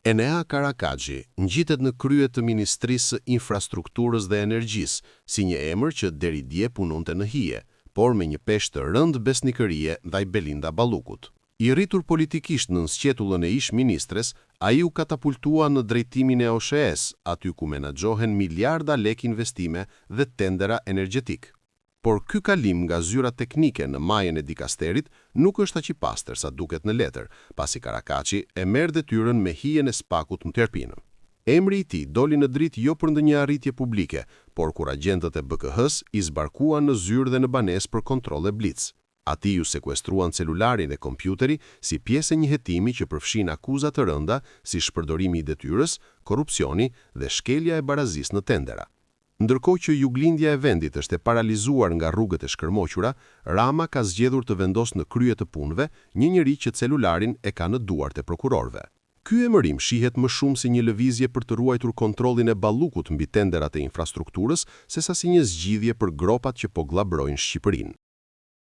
Enea Karakaxhi ngjitet në krye të Ministrisë së Infrastrukturës dhe Energjisë, si një emër që deri dje punonte në hije, por me një peshë të rëndë besnikërie ndaj Belinda Ballukut. I rritur politikisht në sqetullën e ish ministres, ai u katapultua në drejtimin e OSHE-s, aty ku menaxhohen miliarda lek investime dhe tendera energjetik. Por ky kalim nga zyra teknike në majën e dikasterit nuk është aq i pastër sa duket në letër, pasi Karakaxhi e merr detyrën me hijen e spakut më terpinë. Emri i tij doli në dritë jo për ndonjë arritje publike, por kur agjentët e BKH-s i zbarkuan në zyrë dhe në banesë për kontrolle blitz. Ati ju sekuestruan celularin e kompjuteri si pjesë e një hetimi që përfshin akuza të rënda si shpërdorimi i detyrës, korrupsioni dhe shkelja e barazisë në tendera. Ndërkohë që juglindja e vendit është e paralizuar nga rrugët e shkërmoqura, Rama ka zgjedhur të vendosë në krye të punëve një njeri që celularin e ka në duart e prokurorëve. Ky emërim shihet më shumë si një lëvizje për të ruajtur kontrollin e Ballukut mbi tenderat e infrastrukturës, sesa si një zgjidhje për gropat që po glabrojnë Shqipërinë.